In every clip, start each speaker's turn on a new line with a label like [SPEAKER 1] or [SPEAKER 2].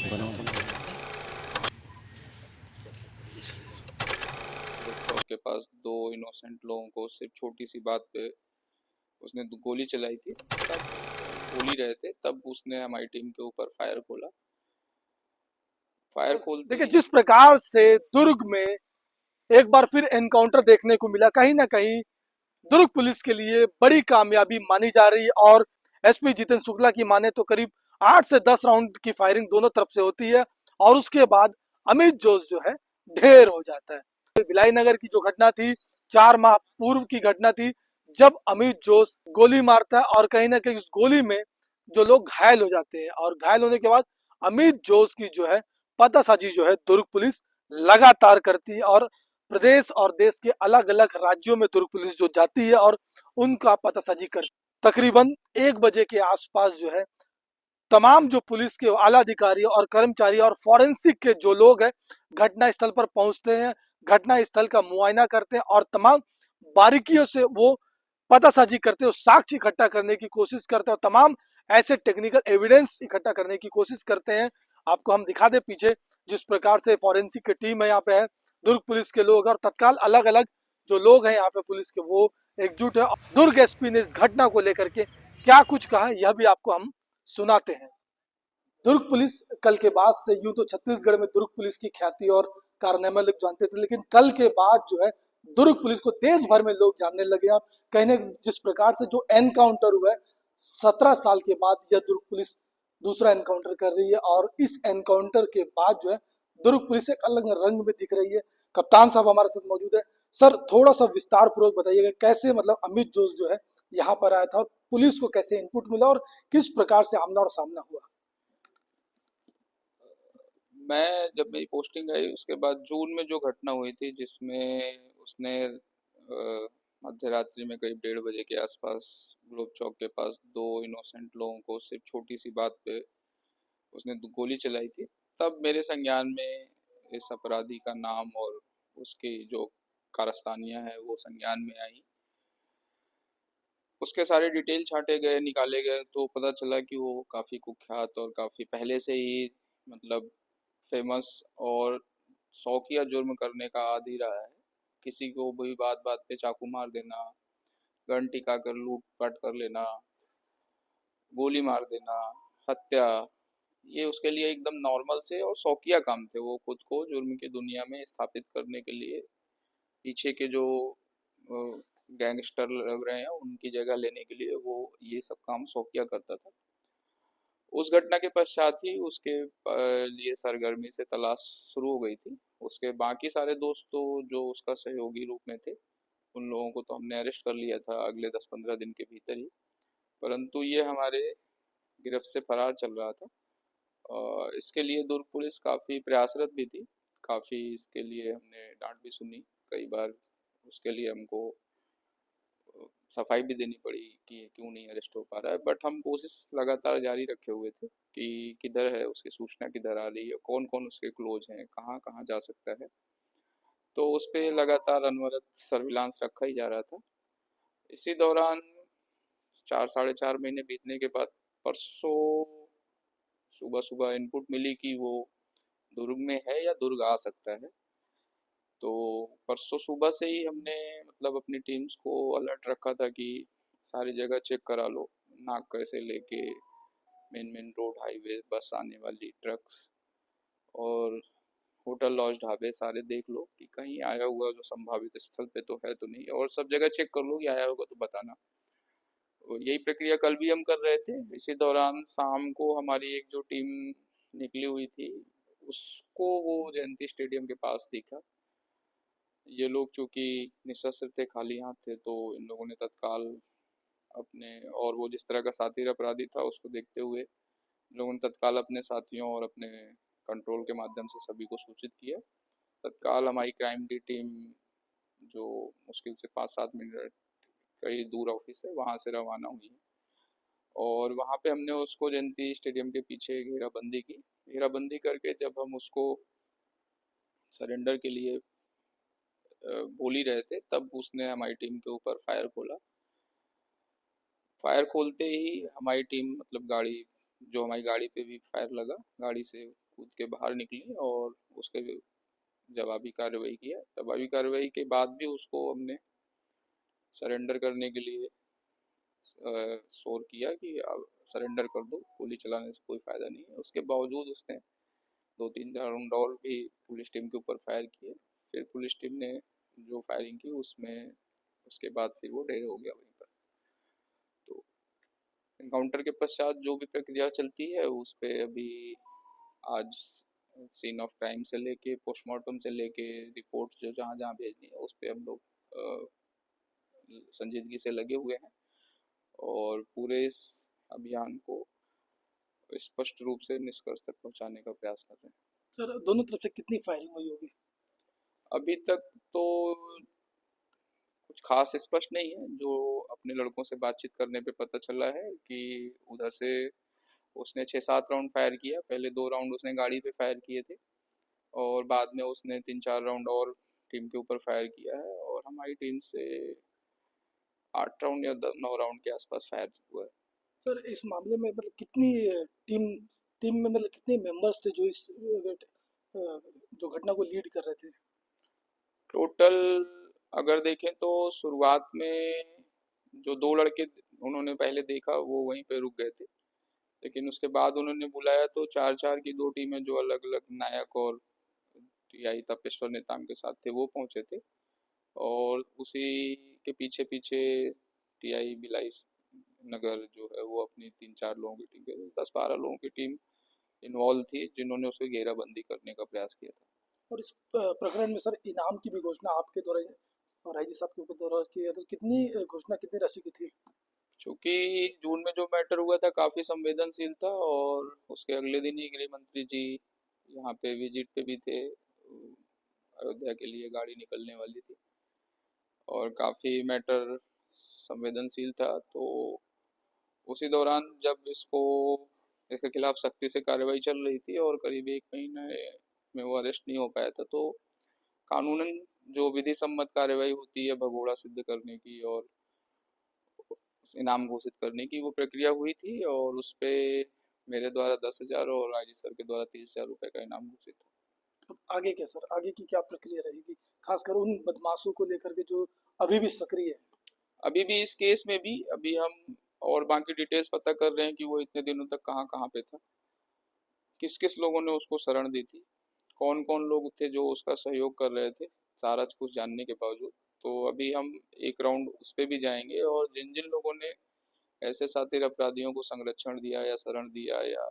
[SPEAKER 1] चौक के पास दो इनोसेंट लोगों को सिर्फ छोटी सी बात पे उसने गोली चलाई थी। तब बोल ही रहे थे, तब उसने हमारी टीम के ऊपर फायर खोला। फायर खोलते
[SPEAKER 2] देखिए,
[SPEAKER 1] ही
[SPEAKER 2] जिस प्रकार से दुर्ग में एक बार फिर एनकाउंटर देखने को मिला, कहीं ना कहीं दुर्ग पुलिस के लिए बड़ी कामयाबी मानी जा रही है। और एसपी जितेंद्र शुक्ला की माने तो करीब 8 से 10 राउंड की फायरिंग दोनों तरफ से होती है और उसके बाद अमित जोश जो है ढेर हो जाता है। भिलाई नगर की जो घटना थी, 4 माह पूर्व की घटना थी, जब अमित जोश गोली मारता है और कहीं ना कहीं उस गोली में जो लोग घायल हो जाते हैं और घायल होने के बाद अमित जोश की जो है पतासाजी जो है दुर्ग पुलिस लगातार करती है और प्रदेश और देश के अलग अलग राज्यों में दुर्ग पुलिस जो जाती है और उनका पतासाजी करती है। तकरीबन 1 बजे के आसपास जो है तमाम जो पुलिस के आला अधिकारी और कर्मचारी और फॉरेंसिक के जो लोग हैं घटना स्थल पर पहुंचते हैं, घटना स्थल का मुआयना करते हैं और तमाम बारीकियों से वो पतासाजी करते हैं, साक्ष्य इकट्ठा करने की कोशिश करते हैं और तमाम ऐसे टेक्निकल एविडेंस इकट्ठा करने की कोशिश करते हैं। आपको हम दिखा दे पीछे जिस प्रकार से फॉरेंसिक की टीम है यहाँ पे है, दुर्ग पुलिस के लोग और तत्काल अलग अलग जो लोग हैं यहाँ पे पुलिस के वो एकजुट है। दुर्ग एसपी ने इस घटना को लेकर के क्या कुछ कहा यह भी आपको हम सुनाते हैं। दुर्ग पुलिस कल के बाद से यूं तो छत्तीसगढ़ में दुर्ग पुलिस की ख्याति और कारनामे लोग जानते थे, लेकिन कल के बाद जो है दुर्ग पुलिस को देश भर में लोग जानने लगे और कहने जिस प्रकार से जो एनकाउंटर हुआ है 17 साल के बाद यह दुर्ग पुलिस दूसरा एनकाउंटर कर रही है और इस एनकाउंटर के बाद जो है दुर्ग पुलिस एक अलग रंग में दिख रही है। कप्तान साहब हमारे साथ मौजूद है। सर, थोड़ा सा विस्तार पूर्वक बताइएगा कैसे मतलब अमित जोश जो है यहाँ पर आया था और पुलिस को कैसे इनपुट मिला और किस प्रकार से आमना और सामना हुआ।
[SPEAKER 1] मैं जब मेरी पोस्टिंग आई उसके बाद जून में जो घटना हुई थी जिसमें उसने मध्य रात्रि में करीब 1:30 बजे के आसपास ग्लोब चौक के पास दो इनोसेंट लोगों को सिर्फ छोटी सी बात पे उसने गोली चलाई थी। तब मेरे संज्ञान में इस अपराधी का नाम और उसकी जो कारस्तानियां हैं वो संज्ञान में आई। उसके सारे डिटेल छांटे गए, निकाले गए, तो पता चला कि वो काफ़ी कुख्यात और काफ़ी पहले से ही मतलब फेमस और शौकिया जुर्म करने का आदी रहा है। किसी को भी बात बात पे चाकू मार देना, गन टिका कर लूट पाट कर लेना, गोली मार देना, हत्या, ये उसके लिए एकदम नॉर्मल से और शौकिया काम थे। वो खुद को जुर्म की दुनिया में स्थापित करने के लिए पीछे के जो गैंगस्टर लग रहे हैं उनकी जगह लेने के लिए वो ये सब काम शौकिया करता था। उस घटना के पश्चात ही उसके लिए सरगर्मी से तलाश शुरू हो गई थी। उसके बाकी सारे दोस्त तो जो उसका सहयोगी रूप में थे उन लोगों को तो हमने अरेस्ट कर लिया था अगले 10-15 दिन के भीतर ही, परंतु ये हमारे गिरफ्त से फरार चल रहा था। इसके लिए दुर्ग पुलिस काफ़ी प्रयासरत भी थी। काफ़ी इसके लिए हमने डांट भी सुनी कई बार। उसके लिए हमको सफाई भी देनी पड़ी कि क्यों नहीं अरेस्ट हो पा रहा है, बट हम कोशिश लगातार जारी रखे हुए थे कि किधर है, उसकी सूचना किधर आ रही है, कौन कौन उसके क्लोज हैं, कहाँ कहाँ जा सकता है। तो उस पे लगातार अनवरत सर्विलांस रखा ही जा रहा था। इसी दौरान 4 साढ़े 4 महीने बीतने के बाद परसों सुबह सुबह इनपुट मिली कि वो दुर्ग में है या दुर्ग आ सकता है। तो परसों सुबह से ही हमने मतलब अपनी टीम्स को अलर्ट रखा था कि सारी जगह चेक करा लो, नाका से लेके मेन मेन रोड, हाईवे, बस आने वाली, ट्रक्स और होटल लॉज ढाबे सारे देख लो कि कहीं आया हुआ जो संभावित स्थल पे तो है तो नहीं, और सब जगह चेक कर लो कि आया होगा तो बताना। और यही प्रक्रिया कल भी हम कर रहे थे। इसी दौरान शाम को हमारी एक जो टीम निकली हुई थी उसको वो जयंती स्टेडियम के पास दिखा। ये लोग चूंकि निशस्त्र थे, खाली हाथ थे, तो इन लोगों ने तत्काल अपने, और वो जिस तरह का शातिर अपराधी था उसको देखते हुए इन लोगों ने तत्काल अपने साथियों और अपने कंट्रोल के माध्यम से सभी को सूचित किया। तत्काल हमारी क्राइम की टीम जो मुश्किल से 5-7 मिनट कहीं दूर ऑफिस है वहाँ से रवाना हुई है और वहाँ पे हमने उसको जयंती स्टेडियम के पीछे घेराबंदी की। घेराबंदी करके जब हम उसको सरेंडर के लिए बोल ही रहे थे तब उसने हमारी टीम के ऊपर फायर खोला। फायर खोलते ही हमारी टीम मतलब गाड़ी, जो हमारी गाड़ी पे भी फायर लगा, गाड़ी से कूद के बाहर निकली और उसके जवाबी कार्रवाई किया। जवाबी कार्रवाई के बाद भी उसको हमने सरेंडर करने के लिए शोर किया कि आप सरेंडर कर दो, गोली चलाने से कोई फ़ायदा नहीं है। उसके बावजूद उसने 2-3 राउंड और भी पुलिस टीम के ऊपर फायर किए। फिर पुलिस टीम ने जो फायरिंग की उसमें उसके बाद फिर वो ढेर हो गया वहीं पर। तो एनकाउंटर के पश्चात जो भी प्रक्रिया चलती है उस पे अभी आज सीन ऑफ क्राइम से लेके पोस्टमार्टम से लेके रिपोर्ट जो जहाँ जहाँ भेजनी है उस पे हम लोग संजीदगी से लगे हुए हैं और पूरे इस अभियान को स्पष्ट रूप से निष्कर्ष तक पहुंचाने का प्रयास कर रहे हैं।
[SPEAKER 2] सर दोनों तरफ से कितनी फायरिंग हुई होगी?
[SPEAKER 1] अभी तक तो कुछ खास स्पष्ट नहीं है। जो अपने लड़कों से बातचीत करने पे पता चला है कि उधर से उसने 6-7 राउंड फायर किया। पहले 2 राउंड उसने गाड़ी पे फायर किए थे और बाद में उसने 3-4 राउंड और टीम के ऊपर फायर किया है और हमारी टीम से 8 राउंड या 9 राउंड के आसपास फायर हुआ है।
[SPEAKER 2] सर इस मामले में मतलब कितनी टीम टीम में मतलब कितने मेंबर्स थे जो इस जो घटना को लीड कर रहे थे?
[SPEAKER 1] टोटल अगर देखें तो शुरुआत में जो 2 लड़के उन्होंने पहले देखा वो वहीं पे रुक गए थे, लेकिन उसके बाद उन्होंने बुलाया तो 4-4 की 2 टीमें जो अलग अलग नायक और टीआई तपेश्वर नेताम के साथ थे वो पहुंचे थे और उसी के पीछे पीछे टीआई भिलाई नगर जो है वो अपनी 3-4 लोगों की टीम के 10-12 लोगों की टीम इन्वॉल्व थी जिन्होंने उसकी घेराबंदी करने का प्रयास किया था।
[SPEAKER 2] और इस प्रकरण में सर इनाम की भी घोषणा आपके द्वारा और आईजी साहब के द्वारा की है, तो कितनी घोषणा कितनी राशि की थी?
[SPEAKER 1] चूंकि जून में जो मैटर हुआ था काफी संवेदनशील था और उसके अगले दिन ही गृह मंत्री जी यहाँ पे विजिट पे भी थे। अयोध्या के लिए गाड़ी निकलने वाली थी और काफी मैटर संवेदनशील था। तो उसी दौरान जब इसके खिलाफ सख्ती से कार्रवाई चल रही थी और करीब 1 महीने में वो अरेस्ट नहीं हो पाया था, तो कानूनन जो विधि सम्मत कार्रवाई होती है भगोड़ा सिद्ध करने की और इनाम घोषित करने की वो प्रक्रिया हुई थी और उस पे मेरे द्वारा 10,000 और आईजी सर के द्वारा 30,000 रुपए का इनाम घोषित था।
[SPEAKER 2] अब आगे क्या सर, आगे की क्या प्रक्रिया रहेगी, खासकर उन बदमाशों को लेकर के जो अभी भी सक्रिय है?
[SPEAKER 1] अभी भी इस केस में भी अभी हम और बाकी डिटेल्स पता कर रहे हैं कि वो इतने दिनों तक कहाँ कहाँ पे था, किस किस लोगों ने उसको शरण दी थी, कौन कौन लोग थे जो उसका सहयोग कर रहे थे, सारा कुछ जानने के बावजूद। तो अभी हम एक राउंड उस पे भी जाएंगे और जिन जिन लोगों ने ऐसे शातिर अपराधियों को संरक्षण दिया या शरण दिया या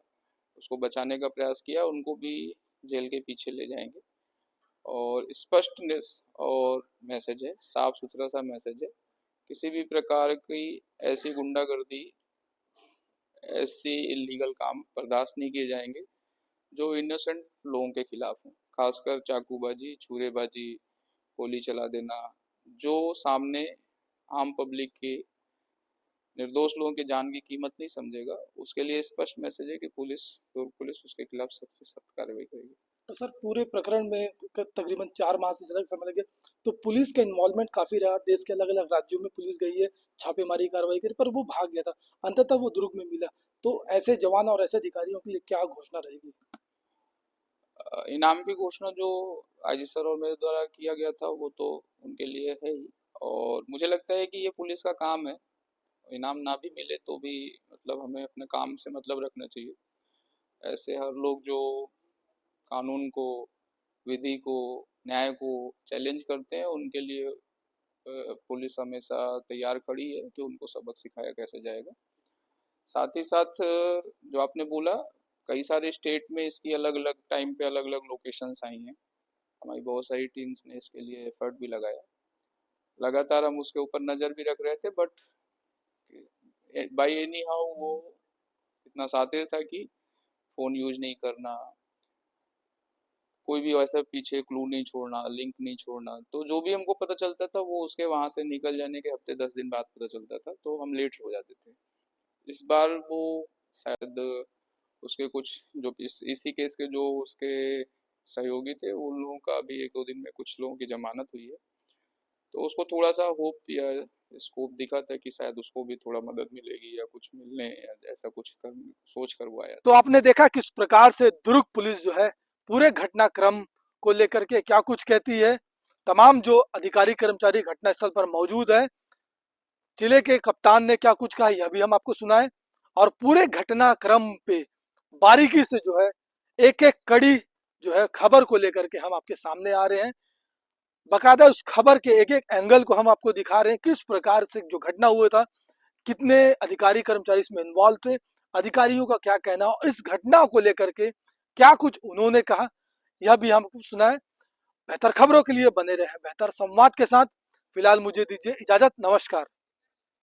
[SPEAKER 1] उसको बचाने का प्रयास किया उनको भी जेल के पीछे ले जाएंगे। और स्पष्टनेस और मैसेज है, साफ सुथरा सा मैसेज है, किसी भी प्रकार की ऐसी गुंडागर्दी ऐसी इलीगल काम बर्दाश्त नहीं किए जाएंगे जो इनोसेंट लोगों के खिलाफ हो, खासकर चाकूबाजी छुरेबाजी गोली चला देना जो सामने आम पब्लिक के निर्दोष लोगों की जान की कीमत नहीं समझेगा। उसके लिए स्पष्ट मैसेज है कि पुलिस उसके खिलाफ सख्त से सख्त कार्रवाई करेगी।
[SPEAKER 2] तो सर पूरे प्रकरण में तकरीबन 4 माह से ज्यादा समय लगे, तो पुलिस का इन्वॉल्वमेंट काफी रहा, देश के अलग अलग राज्यों में पुलिस गई है, छापेमारी कार्रवाई करी, पर वो भाग गया था, अंततः वो दुर्ग में मिला। तो ऐसे जवान और ऐसे अधिकारियों के लिए क्या घोषणा रहेगी?
[SPEAKER 1] इनाम की घोषणा जो आईजी सर और मेरे द्वारा किया गया था वो तो उनके लिए है ही और मुझे लगता है कि ये पुलिस का काम है। इनाम ना भी मिले तो भी मतलब हमें अपने काम से मतलब रखना चाहिए। ऐसे हर लोग जो कानून को विधि को न्याय को चैलेंज करते हैं उनके लिए पुलिस हमेशा तैयार खड़ी है कि उनको सबक सिखाया कैसे जाएगा। साथ ही साथ जो आपने बोला कई सारे स्टेट में इसकी अलग अलग टाइम पे अलग अलग लोकेशंस आई हैं। हमारी बहुत सारी टीम्स ने इसके लिए एफर्ट भी लगाया, लगातार हम उसके ऊपर नज़र भी रख रहे थे बट बाई एनी हाउ वो इतना शातिर था कि फ़ोन यूज नहीं करना, कोई भी वैसा पीछे क्लू नहीं छोड़ना, लिंक नहीं छोड़ना। तो जो भी हमको पता चलता था वो उसके वहां से निकल जाने के हफ्ते 10 दिन बाद पता चलता था, तो हम लेट हो जाते थे। इस बार वो शायद उसके कुछ जो इसी केस के जो उसके सहयोगी थे उन लोगों का भी 1-2 दिन में कुछ लोगों की जमानत हुई है, तो उसको थोड़ा सा होप या स्कोप दिखा था कि शायद उसको भी थोड़ा मदद मिलेगी या कुछ मिलने या ऐसा कुछ कर, सोच कर वो आया
[SPEAKER 2] तो
[SPEAKER 1] था।
[SPEAKER 2] आपने देखा किस प्रकार से दुर्ग पुलिस जो है पूरे घटनाक्रम को लेकर के क्या कुछ कहती है। तमाम जो अधिकारी कर्मचारी घटनास्थल पर मौजूद है, जिले के कप्तान ने क्या कुछ कहा यह भी हम आपको सुनाए, और पूरे घटनाक्रम पे बारीकी से जो है एक एक कड़ी जो है खबर को लेकर के हम आपके सामने आ रहे हैं। बकायदा उस खबर के एक एक एंगल को हम आपको दिखा रहे हैं, किस प्रकार से जो घटना हुआ था, कितने अधिकारी कर्मचारी इसमें इन्वॉल्व थे, अधिकारियों का क्या कहना और इस घटना को लेकर के क्या कुछ उन्होंने कहा, यह भी हमको सुना है। बेहतर खबरों के लिए बने रहे बेहतर संवाद के साथ। फिलहाल मुझे दीजिए इजाजत, नमस्कार।